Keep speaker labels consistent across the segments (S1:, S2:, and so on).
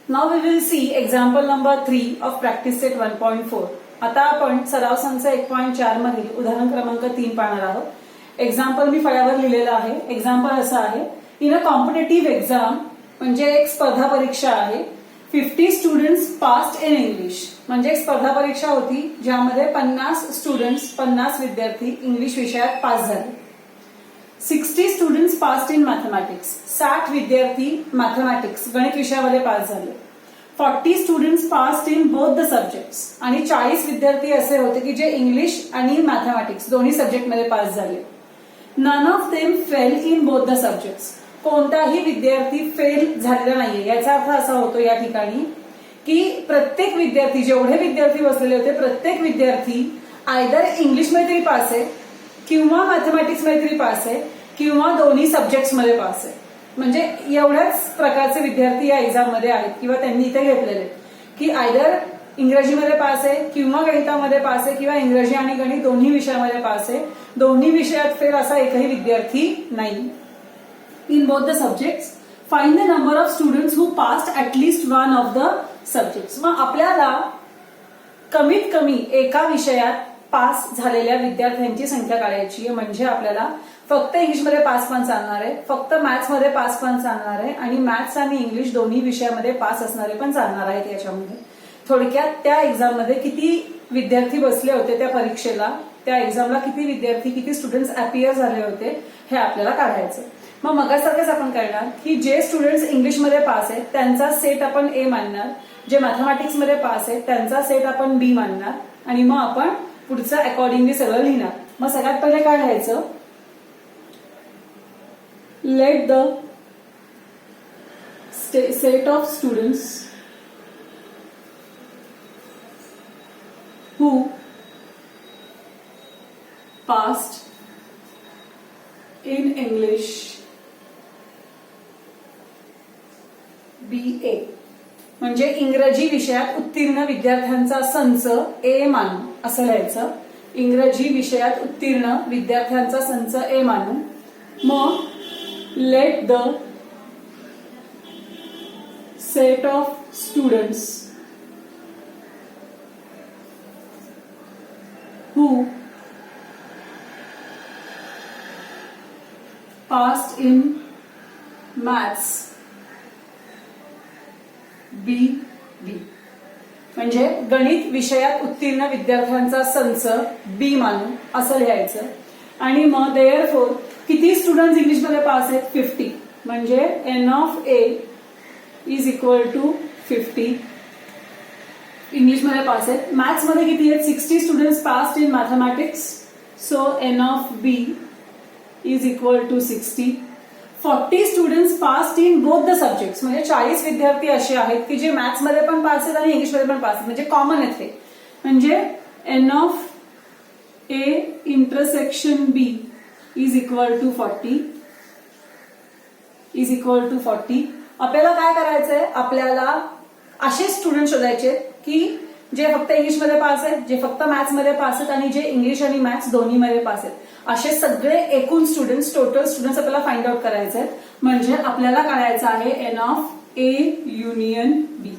S1: Now we will see example number 3 of practice set 1.4. आता आपण सराव संच 1.4 मधील उदाहरण क्रमांक 3 पाहणार आहोत. एक्झाम्पल मी फळ्यावर लिहिलेलं आहे. एक्झाम्पल असं आहे, इन अ कॉम्पिटेटिव्ह एक्झाम म्हणजे एक स्पर्धा परीक्षा आहे. 50 स्टुडंट्स पास्ड इन इंग्लिश म्हणजे एक स्पर्धा परीक्षा होती ज्यामध्ये 50 विद्यार्थी इंग्लिश विषयात पास झाले. 60 स्टुडंट्स पास्ड इन मॅथमॅटिक्स 60 विद्यार्थी मॅथमॅटिक्स गणित विषयामध्ये पास झाले. 40 students passed in both the subjects आणि 40 विद्यार्थी असे होते की जे इंग्लिश आणि मॅथमॅटिक्स दोन्ही सब्जेक्टमध्ये पास झाले. None of them fail in both the subjects कोणताही विद्यार्थी फेल झालेला नाहीये. याचा अर्थ असा होतो या ठिकाणी की प्रत्येक विद्यार्थी जेवढे विद्यार्थी बसलेले होते प्रत्येक विद्यार्थी आयदर इंग्लिशमध्ये तरी पास आहे किंवा मॅथमॅटिक्समध्ये तरी पास आहे किंवा दोन्ही सब्जेक्ट्समध्ये पास आहे. म्हणजे एवढ्याच प्रकारचे विद्यार्थी या एक्झाममध्ये आहेत किंवा त्यांनी इथे घेतलेले की आयदर इंग्रजीमध्ये पास आहे किंवा गणितामध्ये पास आहे किंवा इंग्रजी आणि गणित दोन्ही विषयामध्ये पास आहे. दोन्ही विषयात फेल असा एकही विद्यार्थी नाही. In both the subjects find the number of students who passed at least one of the subjects. मग आपल्याला कमीत कमी एका विषयात पास झालेल्या विद्यार्थ्यांची संख्या काढायची आहे. म्हणजे आपल्याला फक्त इंग्लिशमध्ये पास पण चालणार आहे, फक्त मॅथ्समध्ये पास पण चालणार आहे आणि मॅथ्स आणि इंग्लिश दोन्ही विषयामध्ये पास असणारे पण चालणार आहेत. याच्यामध्ये थोडक्यात त्या एक्झाममध्ये किती विद्यार्थी बसले होते त्या परीक्षेला, त्या एक्झामला किती विद्यार्थी किती स्टुडंट्स अपियर झाले होते हे आपल्याला काढायचं. मग मगासारखंच आपण करणार की जे स्टुडंट्स इंग्लिशमध्ये पास आहेत त्यांचा सेट आपण ए मानणार, जे मॅथमॅटिक्समध्ये पास आहेत त्यांचा सेट आपण बी मानणार आणि मग आपण पुढचं अकॉर्डिंगली सगळं लिहिणार. मग सगळ्यात पहिले काय लिहायचं, let the set of students who passed in English be A म्हणजे इंग्रजी विषयात उत्तीर्ण विद्यार्थ्यांचा संच ए मानू असं लिहायचं. इंग्रजी विषयात उत्तीर्ण विद्यार्थ्यांचा संच ए मानू. मग let the set of students who passed in maths be B म्हणजे गणित विषयात उत्तीर्ण विद्यार्थ्यांचा संच बी मानू असं लिहायचं. आणि मग देअरफॉर किती स्टुडंट्स इंग्लिशमध्ये पास आहेत 50 म्हणजे n of A is equal to 50 इंग्लिशमध्ये पास आहेत. मॅथ्समध्ये किती आहेत 60 students passed in mathematics so n of B is equal to 60. 40 students passed in both the subjects म्हणजे 40 विद्यार्थी असे आहेत की जे मॅथ्समध्ये पण पास आहेत आणि इंग्लिशमध्ये पण पास आहेत म्हणजे कॉमन आहेत ते. म्हणजे n of A intersection B is equal to 40 is equal to 40. आपल्याला काय करायचंय, आपल्याला असे स्टुडंट शोधायचे की जे फक्त इंग्लिशमध्ये पास आहेत, जे फक्त मॅथ्समध्ये पास आहेत आणि जे इंग्लिश आणि मॅथ्स दोन्हीमध्ये पास आहेत. असे सगळे एकूण स्टुडंट्स टोटल स्टुडंट्स आपल्याला फाइंड आउट करायचे आहेत. म्हणजे आपल्याला काढायचं आहे एन ऑफ ए युनियन बी.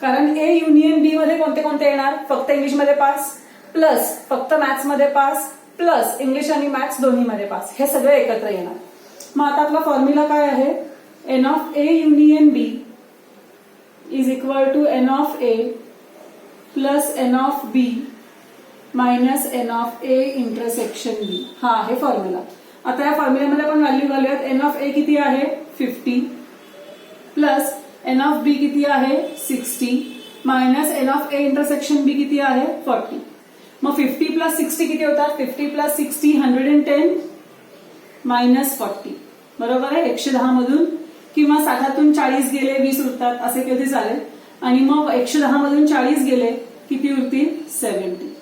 S1: कारण ए युनियन बी मध्ये कोणते कोणते येणार, फक्त इंग्लिशमध्ये पास प्लस फक्त मॅथ्समध्ये पास प्लस इंग्लिश आणि मॅथ्स दोन्हीमध्ये पास हे सगळे एकत्र येणार. मग आता आपला फॉर्म्युला काय आहे, n of A union B is equal to n of A plus n of B minus n of A intersection B. हा आहे फॉर्म्युला. आता या फॉर्म्युल्यामध्ये आपण व्हॅल्यू घालूयात. एन ऑफ ए किती आहे 50 प्लस एन ऑफ बी किती आहे 60 minus n of A intersection B किती आहे 40. मग 50 प्लस 60 किती होतात, 50 प्लस 60 110 मायनस 40 बरोबर आहे. 110 मधून किंवा 60तून 40 गेले 20 उरतात असे कधी चालेल. आणि मग 110 मधून 40 गेले किती उरतील 70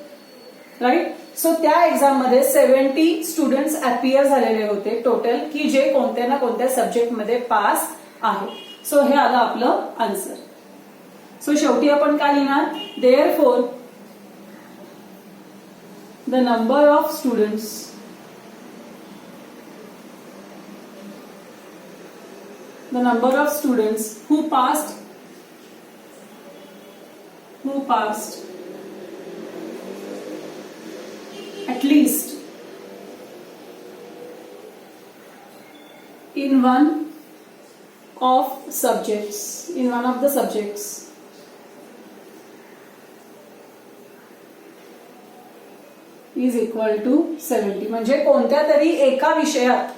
S1: राईट. सो त्या एक्झाम मध्ये 70 स्टुडंट्स अपियर झालेले होते टोटल की जे कोणत्या ना कोणत्या सब्जेक्टमध्ये पास आहे. सो हे आलं आपलं आन्सर. सो शेवटी आपण काय लिहिणार, therefore the number of students the number of students who passed who passed at least in one of the subjects is equal to 70. म्हणजे कोणत्या तरी एका विषयात,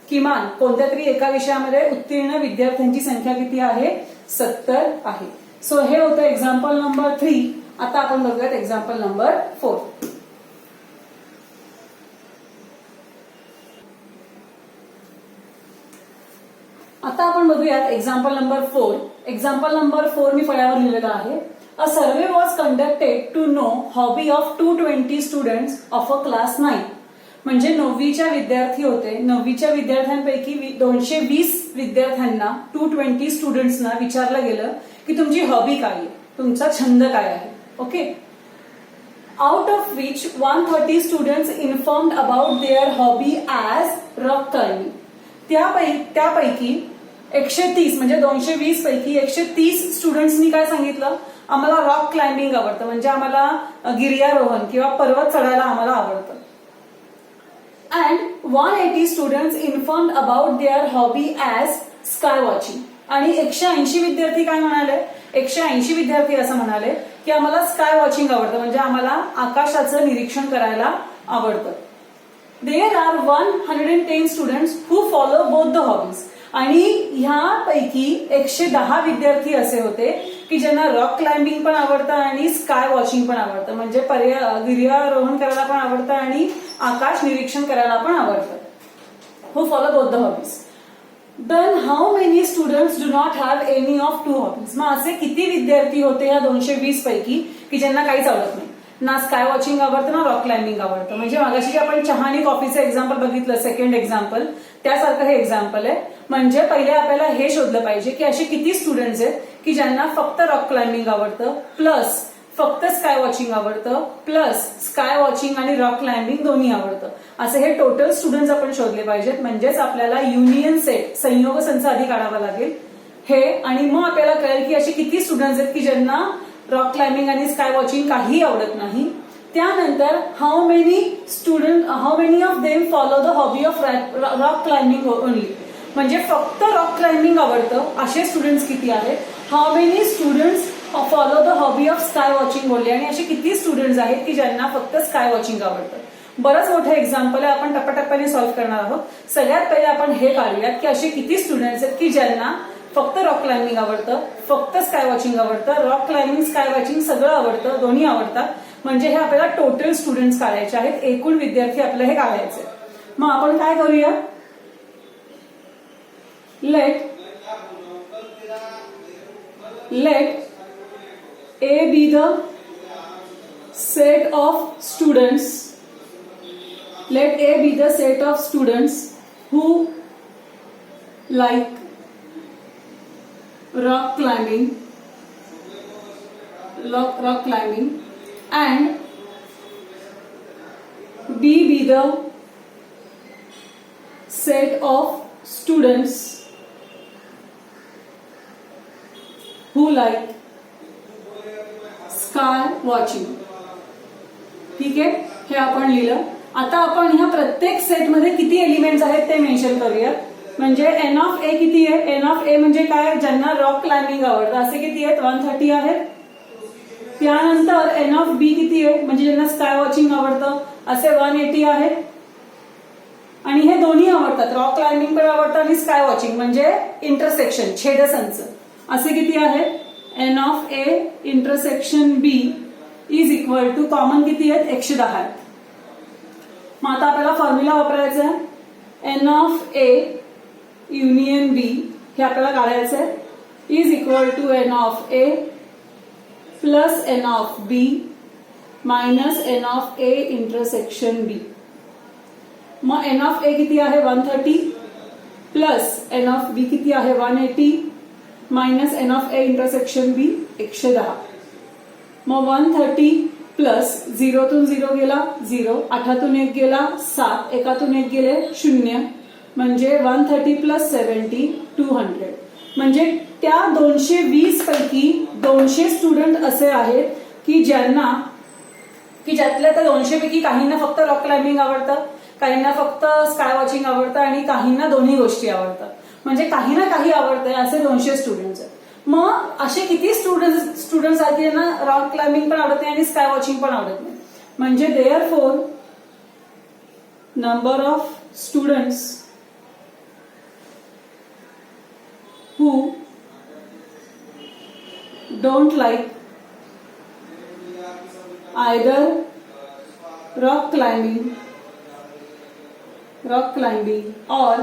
S1: किमान कोणत्या तरी एका विषयामध्ये उत्तीर्ण विद्यार्थ्यांची संख्या किती आहे? 70 आहे. सो हे होतं एक्झाम्पल नंबर 3. आता आपण बघूयात एक्झाम्पल नंबर 4. आता आपण बघूयात एक्झाम्पल नंबर 4. एक्झाम्पल नंबर 4 मी फळ्यावर लिहिलेलं आहे. A survey was conducted to know hobby of 220 students of a class 9. म्हणजे 9वीच्या विद्यार्थी होते. 9वीच्या विद्यार्थ्यांपैकी 220 विद्यार्थ्यांना 220 स्टुडंट्सना विचारलं गेलं की तुमची हॉबी काय आहे, तुमचा छंद काय आहे. Okay. Out of which 130 students informed about their hobby as rock climbing. त्यापैकी 130 म्हणजे 220 पैकी 130 स्टुडंट्सनी काय सांगितलं? आम्हाला रॉक क्लाइम्बिंग आवडतं, म्हणजे आम्हाला गिर्यारोहण किंवा पर्वत चढायला आम्हाला आवडतं. And 180 students informed about their hobby as sky watching. आणि 180 विद्यार्थी काय म्हणाले? 180 विद्यार्थी असं म्हणाले की आम्हाला स्काय वॉचिंग आवडतं, म्हणजे आम्हाला आकाशाचं निरीक्षण करायला आवडतं. There are 110 students who follow both the hobbies. आणि ह्यापैकी 110 विद्यार्थी असे होते की ज्यांना रॉक क्लाइम्बिंग पण आवडतं आणि स्काय वॉचिंग पण आवडतं, म्हणजे गिर्यारोहण करायला पण आवडतं आणि आकाश निरीक्षण करायला पण आवडतं. Who follow both the hobbies. Then how many students do not have any of 2 hobbies. मग असे किती विद्यार्थी होते या 220 पैकी की ज्यांना काहीच आवडत नाही, ना स्काय वॉचिंग आवडतं ना रॉक क्लाइम्बिंग आवडतं. म्हणजे मागाशी जे आपण चहा आणि कॉफीचं एक्झाम्पल बघितलं, सेकंड एक्झाम्पल, त्यासारखं हे एक्झाम्पल आहे. म्हणजे पहिले आपल्याला हे शोधलं पाहिजे की असे किती स्टुडंट्स आहेत की ज्यांना फक्त रॉक क्लाइम्बिंग आवडतं, प्लस फक्त स्काय वॉचिंग आवडतं, प्लस स्काय वॉचिंग आणि रॉक क्लाइम्बिंग दोन्ही आवडतं. असे हे टोटल स्टुडंट्स आपण शोधले पाहिजेत. म्हणजेच आपल्याला युनियन सेट, संयोग संच आधी काढावा लागेल हे, आणि मग आपल्याला कळेल की असे किती स्टुडंट्स आहेत की ज्यांना रॉक क्लाइम्बिंग आणि स्काय वॉचिंग काही आवडत नाही. त्यानंतर how many of them follow the hobby of rock climbing only. म्हणजे फक्त रॉक क्लाइम्बिंग आवडतं असे स्टुडंट्स किती आहेत. How many students follow the hobby of sky watching only. आणि असे किती स्टुडंट्स आहेत की ज्यांना फक्त स्काय वॉचिंग आवडतं. बरंच मोठं एक्झाम्पल आहे, आपण टप्प्याटप्प्याने सॉल्व्ह करणार आहोत. सगळ्यात पहिले आपण हे काढूयात की असे किती स्टुडंट्स आहेत की ज्यांना फक्त रॉक क्लाइम्बिंग आवडतं, फक्त स्काय वॉचिंग आवडतं, रॉक क्लाइम्बिंग स्काय वॉचिंग सगळं आवडतं, दोन्ही आवडतात. म्हणजे हे आपल्याला टोटल स्टुडंट्स काढायचे आहेत, एकूण विद्यार्थी आपल्याला हे काढायचे. मग आपण काय करूया? Let A be the set of students. Let A be the set of students who like rock climbing, and B be the set of students who like sky watching. ठीक आहे, हे आपण लिहिलं. आता आपण ह्या प्रत्येक सेटमध्ये किती एलिमेंट्स आहेत ते मेन्शन करूया. म्हणजे एन ऑफ ए किती आहे? एन ऑफ ए म्हणजे काय? ज्यांना रॉक क्लाइम्बिंग आवडतं असे किती आहेत? 130 आहेत. त्यानंतर एन ऑफ बी किती आहे? म्हणजे ज्यांना स्काय वॉचिंग आवडतं असे 180 आहेत. आणि हे दोन्ही आवडतात, रॉक क्लाइम्बिंग पण आवडतं आणि स्काय वॉचिंग म्हणजे इंटरसेक्शन, छेदसंच, असे किती आहेत? N of A intersection B is equal to common किती आहेत? 110 आहेत. मग आता आपल्याला फॉर्म्युला वापरायचा आहे. N of A union B हे आपल्याला काढायचं आहे, is equal to n of A plus n of B minus n of A intersection B. मग एन ऑफ ए किती आहे? 130 प्लस एन ऑफ बी किती आहे? 180 minus n of A intersection B 110. मग 130 प्लस 0तून 0 गेला 0, 8तून 1 गेला 7, 1तून 1 गेले 0, म्हणजे 130 प्लस 70 200. म्हणजे त्या 220 पैकी 200 स्टुडंट असे आहेत की ज्यातल्या त्या 200 पैकी काहींना फक्त रॉक क्लाइम्बिंग आवडतं, काहींना फक्त स्काय वॉचिंग आवडतं आणि काहींना दोन्ही गोष्टी आवडतात. म्हणजे काही ना काही आवडतंय असे 200 स्टुडंट्स आहेत. मग असे किती स्टुडंट्स आहेत की ज्यांना रॉक क्लाइम्बिंग पण आवडत नाही आणि स्काय वॉचिंग पण आवडत नाही. म्हणजे therefore number of students who don't like either rock climbing or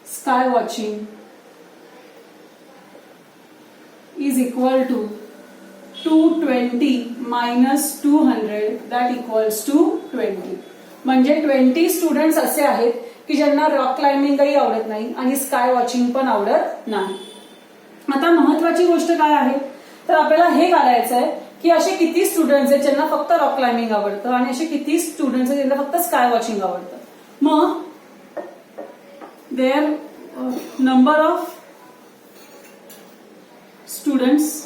S1: sky watching is equal to 220 minus 200 that equals to 20. म्हणजे 20 स्टुडंट्स असे आहेत की ज्यांना रॉक क्लाइम्बिंगही आवडत नाही आणि स्काय वॉचिंग पण आवडत नाही. आता महत्वाची गोष्ट काय आहे तर आपल्याला हे काढायचं आहे की असे किती स्टुडंट्स आहेत ज्यांना फक्त रॉक क्लाइम्बिंग आवडतं आणि असे किती स्टुडंट्स आहेत ज्यांना फक्त स्काय वॉचिंग आवडतं. मग there number of students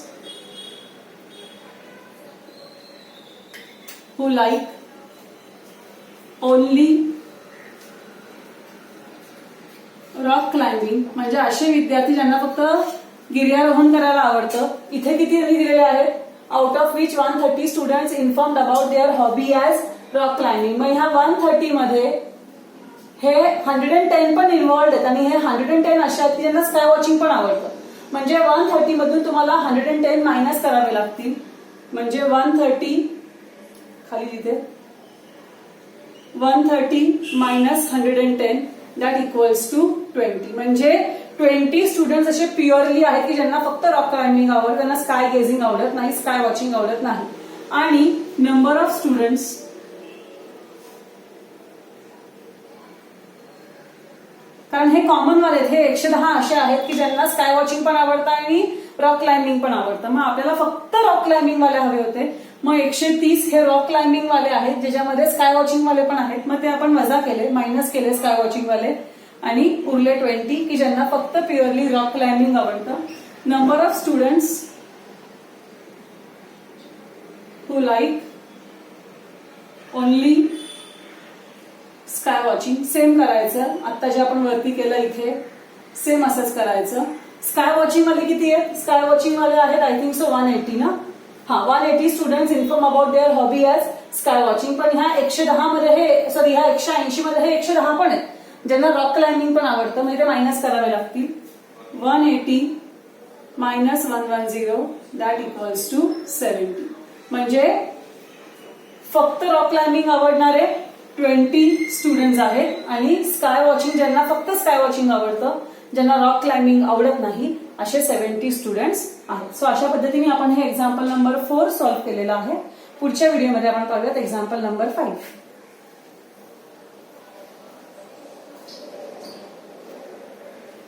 S1: who like only rock climbing म्हणजे असे विद्यार्थी ज्यांना फक्त गिर्यारोहण करायला आवडतं. इथे किती दिलेले आहेत out of which 130 students informed about their hobby as rock climbing. मग ह्या 130 मध्ये हे 110 पण इन्व्हॉल्ड आहेत आणि हे 110 अशा आहेत की ज्यांना स्काय वॉचिंग पण आवडतं. म्हणजे 130 मधून तुम्हाला 110 मायनस करावे लागतील. म्हणजे 130 खाली तिथे 130 मायनस 110 दॅट इक्वल्स टू 20. म्हणजे 20 स्टुडंट्स असे प्युअरली आहेत की ज्यांना फक्त रॉक क्लाइम्बिंग आवडतं, त्यांना स्काय गेझिंग आवडत नाही, स्काय वॉचिंग आवडत नाही. आणि नंबर ऑफ स्टुडंट्स कारण हे कॉमन वाले आहेत, हे 110 असे आहेत की ज्यांना स्काय वॉचिंग पण आवडतं आणि रॉक क्लाइम्बिंग पण आवडतं. मग आपल्याला फक्त रॉक क्लाइम्बिंग वाले हवे होते. मग 130 हे रॉक क्लाइम्बिंग वाले आहेत ज्याच्यामध्ये स्काय वॉचिंग वाले पण आहेत. मग ते आपण वजा केले, मायनस केले स्काय वॉचिंग वाले आणि उरले 20 की ज्यांना फक्त प्युअरली रॉक क्लाइम्बिंग आवडतं. Number of students who like only sky watching. Same करायचं, आता जे आपण वरती केलं इथे सेम असंच करायचं. स्काय वॉचिंग वाले किती आहेत? स्काय वॉचिंग वाले आहेत आय थिंक सो 180 ना. 180 students inform about their hobby as sky watching. पण ह्या 110 मध्ये हे सॉरी ह्या 180 मध्ये हे 110 पण आहेत ज्यांना रॉक क्लाइम्बिंग पण आवडतं. म्हणजे ते मायनस करावे लागतील. 180 मायनस 110 दॅट इक्वल्स टू 70. म्हणजे फक्त रॉक क्लाइम्बिंग आवडणारे 20 स्टुडंट्स आहेत आणि स्काय वॉचिंग ज्यांना फक्त स्काय वॉचिंग आवडतं, ज्यांना रॉक क्लाइम्बिंग आवडत नाही असे 70 स्टुडंट्स आहेत. सो अशा पद्धतीने आपण हे एक्झाम्पल नंबर 4 सॉल्व्ह केलेलं आहे. पुढच्या व्हिडिओमध्ये आपण पाहूयात एक्झाम्पल नंबर 5.